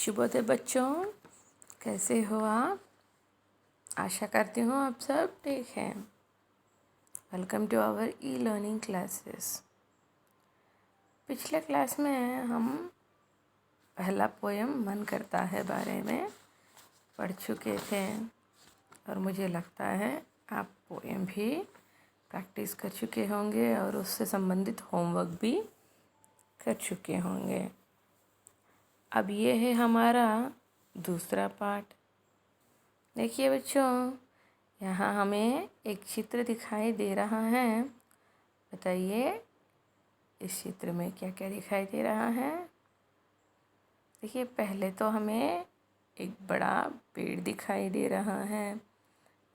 शुभोदय बच्चों, कैसे हो आप? आशा करती हूँ आप सब ठीक हैं। Welcome to our e learning classes. पिछले क्लास में हम पहला पोयम मन करता है बारे में पढ़ चुके थे और मुझे लगता है आप पोयम भी प्रैक्टिस कर चुके होंगे और उससे संबंधित होमवर्क भी कर चुके होंगे। अब ये है हमारा दूसरा पार्ट। देखिए बच्चों, यहाँ हमें एक चित्र दिखाई दे रहा है। बताइए इस चित्र में क्या क्या दिखाई दे रहा है। देखिए पहले तो हमें एक बड़ा पेड़ दिखाई दे रहा है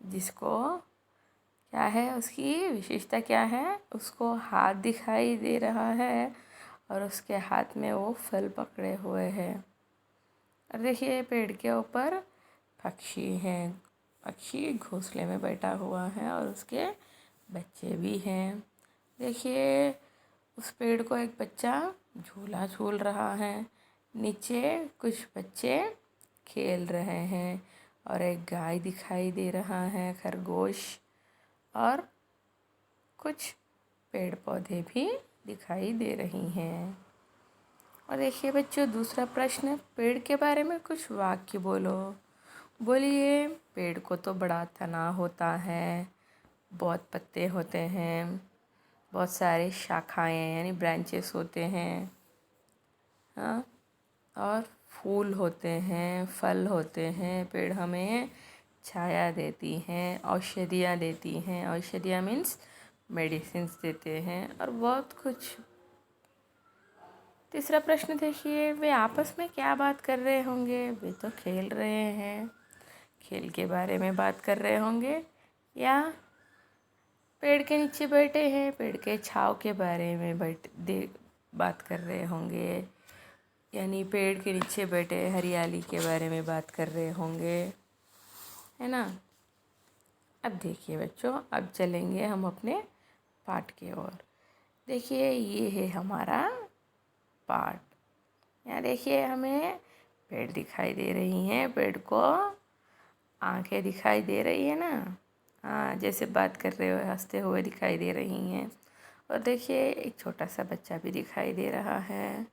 जिसको क्या है, उसकी विशेषता क्या है, उसको हाथ दिखाई दे रहा है और उसके हाथ में वो फल पकड़े हुए हैं। और देखिए पेड़ के ऊपर पक्षी हैं। पक्षी घोंसले में बैठा हुआ है और उसके बच्चे भी हैं। देखिए उस पेड़ को एक बच्चा झूला झूल रहा है। नीचे कुछ बच्चे खेल रहे हैं और एक गाय दिखाई दे रहा है, खरगोश, और कुछ पेड़ पौधे भी दिखाई दे रही हैं। और देखिए बच्चों, दूसरा प्रश्न, पेड़ के बारे में कुछ वाक्य बोलो। बोलिए, पेड़ को तो बड़ा तना होता है, बहुत पत्ते होते हैं, बहुत सारे शाखाएं यानी ब्रांचेस होते हैं, हाँ, और फूल होते हैं, फल होते हैं। पेड़ हमें छाया देती हैं, औषधियाँ देती हैं। औषधियाँ मीन्स मेडिसिन्स देते हैं और बहुत कुछ। तीसरा प्रश्न देखिए, वे आपस में क्या बात कर रहे होंगे? वे तो खेल रहे हैं। खेल के बारे में बात कर रहे होंगे या पेड़ के नीचे बैठे हैं, पेड़ के छांव के बारे में बात कर रहे होंगे, यानी पेड़ के नीचे बैठे हरियाली के बारे में बात कर रहे होंगे, है ना। अब देखिए बच्चों, अब चलेंगे हम अपने पाठ की ओर। देखिए ये है हमारा पाठ। यहाँ देखिए हमें पेड़ दिखाई दे रही हैं। पेड़ को आंखें दिखाई दे रही है ना, हाँ, जैसे बात कर रहे हुए हंसते हुए दिखाई दे रही हैं। और देखिए एक छोटा सा बच्चा भी दिखाई दे रहा है।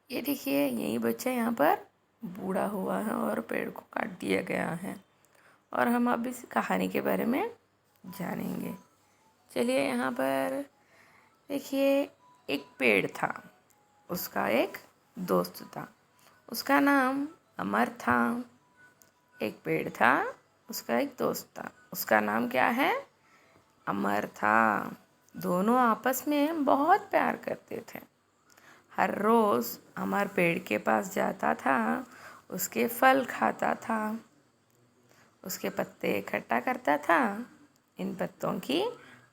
ये देखिए यही बच्चा यहाँ पर बूढ़ा हुआ है और पेड़ को काट दिया गया है। और हम अब इस कहानी के बारे में जानेंगे। चलिए यहाँ पर देखिए, एक पेड़ था, उसका एक दोस्त था, उसका नाम अमर था। एक पेड़ था, उसका एक दोस्त था, उसका नाम क्या है? अमर था। दोनों आपस में बहुत प्यार करते थे। हर रोज़ अमर पेड़ के पास जाता था, उसके फल खाता था, उसके पत्ते इकट्ठा करता था, इन पत्तों की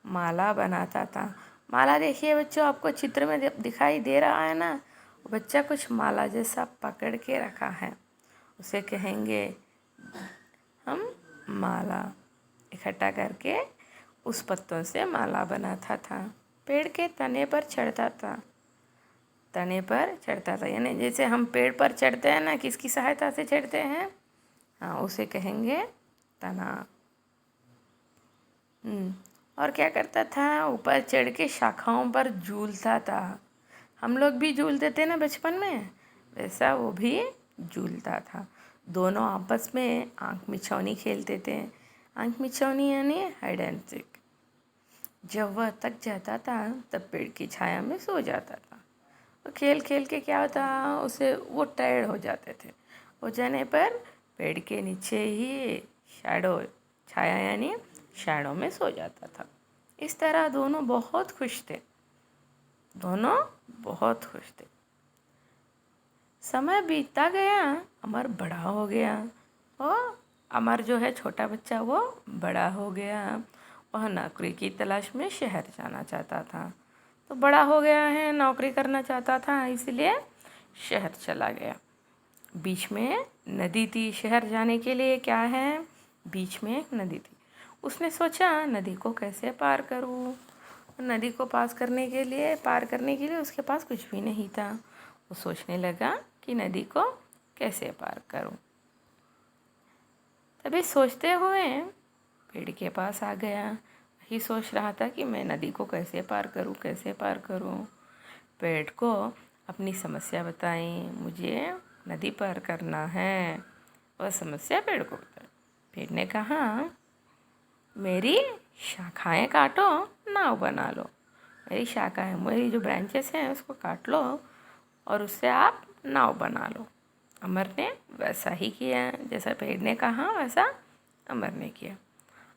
माला बनाता था। माला देखिए बच्चों, आपको चित्र में दिखाई दे रहा है ना, बच्चा कुछ माला जैसा पकड़ के रखा है, उसे कहेंगे हम माला। इकट्ठा करके उस पत्तों से माला बनाता था। पेड़ के तने पर चढ़ता था। तने पर चढ़ता था यानी जैसे हम पेड़ पर चढ़ते हैं ना, किसकी सहायता से चढ़ते हैं, हाँ, उसे कहेंगे तना। और क्या करता था, ऊपर चढ़ के शाखाओं पर झूलता था। हम लोग भी झूलते थे ना बचपन में, वैसा वो भी झूलता था। दोनों आपस में आँख मिचौनी खेलते थे। आँख मिचौनी यानी हाइड एंड सीक। जब वह थक जाता था तब पेड़ की छाया में सो जाता था। तो खेल खेल के क्या होता, उसे वो टायर्ड हो जाते थे। हो जाने पर पेड़ के नीचे ही शैडो, छाया यानी शैडो में सो जाता था। इस तरह दोनों बहुत खुश थे। दोनों बहुत खुश थे। समय बीतता गया, अमर बड़ा हो गया। और अमर जो है छोटा बच्चा, वो बड़ा हो गया। वह नौकरी की तलाश में शहर जाना चाहता था। तो बड़ा हो गया है, नौकरी करना चाहता था, इसलिए शहर चला गया। बीच में नदी थी। शहर जाने के लिए क्या है, बीच में एक नदी थी। उसने सोचा नदी को कैसे पार करूँ। नदी को पार करने के लिए उसके पास कुछ भी नहीं था। वो सोचने लगा कि नदी को कैसे पार करूं। तभी सोचते हुए पेड़ के पास आ गया। वही सोच रहा था कि मैं नदी को कैसे पार करूं, कैसे पार करूं। पेड़ को अपनी समस्या बताई, मुझे नदी पार करना है। वह समस्या पेड़ को बताई। पेड़ ने कहा, मेरी शाखाएं काटो, नाव बना लो। मेरी शाखाएं, मेरी जो ब्रांचेस हैं उसको काट लो और उससे आप नाव बना लो। अमर ने वैसा ही किया, जैसा पेड़ ने कहा वैसा अमर ने किया।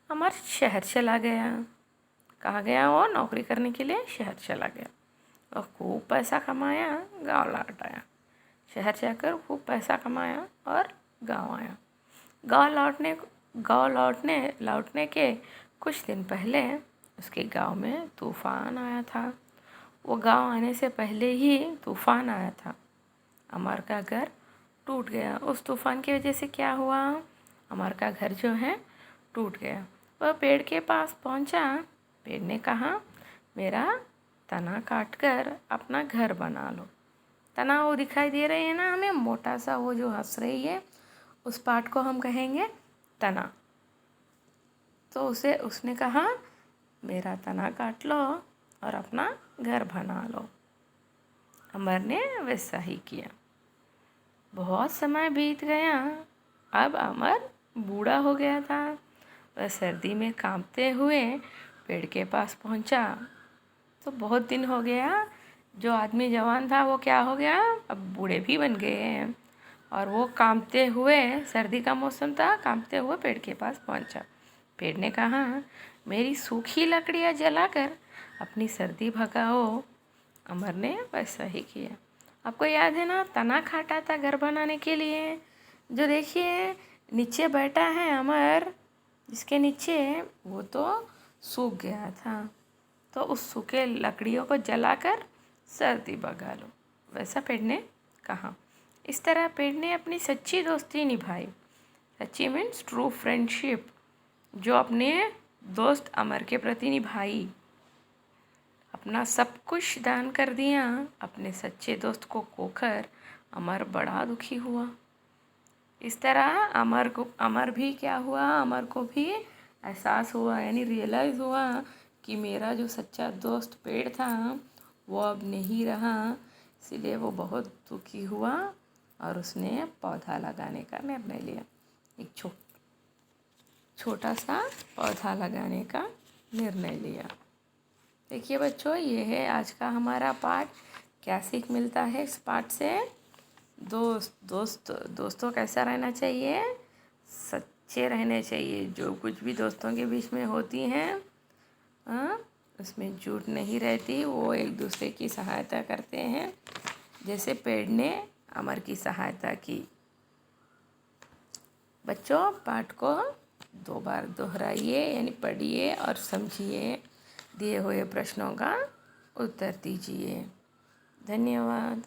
अमर शहर चला गया। कहाँ गया वो? नौकरी करने के लिए शहर चला गया और खूब पैसा कमाया, गांव लौट आया। शहर जाकर खूब पैसा कमाया और गांव आया। गांव लौटने के कुछ दिन पहले उसके गांव में तूफान आया था। वो गांव आने से पहले ही तूफान आया था। अमर का घर टूट गया। उस तूफान की वजह से क्या हुआ? अमर का घर जो है टूट गया। वह पेड़ के पास पहुंचा। पेड़ ने कहा, मेरा तना काट कर अपना घर बना लो। तना वो दिखाई दे रही है ना हमें, मोटा सा, वो जो हंस रही है, उस पार्ट को हम कहेंगे तना। तो उसने कहा, मेरा तना काट लो और अपना घर बना लो। अमर ने वैसा ही किया। बहुत समय बीत गया। अब अमर बूढ़ा हो गया था। वह सर्दी में कांपते हुए पेड़ के पास पहुंचा। तो बहुत दिन हो गया। जो आदमी जवान था वो क्या हो गया? अब बूढ़े भी बन गए हैं। और वो कांपते हुए, सर्दी का मौसम था, कांपते हुए पेड़ के पास पहुंचा। पेड़ ने कहा, मेरी सूखी लकड़ियाँ जलाकर अपनी सर्दी भगाओ। अमर ने वैसा ही किया। आपको याद है ना, तना काटा था घर बनाने के लिए। जो देखिए नीचे बैठा है अमर, जिसके नीचे, वो तो सूख गया था। तो उस सूखे लकड़ियों को जलाकर सर्दी भगा लो, वैसा पेड़ ने कहा। इस तरह पेड़ ने अपनी सच्ची दोस्ती निभाई। सच्ची मीन्स ट्रू फ्रेंडशिप, जो अपने दोस्त अमर के प्रति निभाई। अपना सब कुछ दान कर दिया। अपने सच्चे दोस्त को खोकर अमर बड़ा दुखी हुआ। इस तरह अमर भी क्या हुआ? अमर को भी एहसास हुआ, यानी रियलाइज़ हुआ कि मेरा जो सच्चा दोस्त पेड़ था वो अब नहीं रहा। इसीलिए वो बहुत दुखी हुआ और उसने पौधा लगाने का निर्णय लिया। एक छोटा सा पौधा लगाने का निर्णय लिया। देखिए बच्चों, ये है आज का हमारा पाठ। क्या सीख मिलता है इस पाठ से? दोस्तों कैसा रहना चाहिए? सच्चे रहने चाहिए। जो कुछ भी दोस्तों के बीच में होती हैं, उसमें झूठ नहीं रहती। वो एक दूसरे की सहायता करते हैं, जैसे पेड़ ने अमर की सहायता की। बच्चों, पाठ को 2 बार दोहराइए, यानी पढ़िए और समझिए। दिए हुए प्रश्नों का उत्तर दीजिए। धन्यवाद।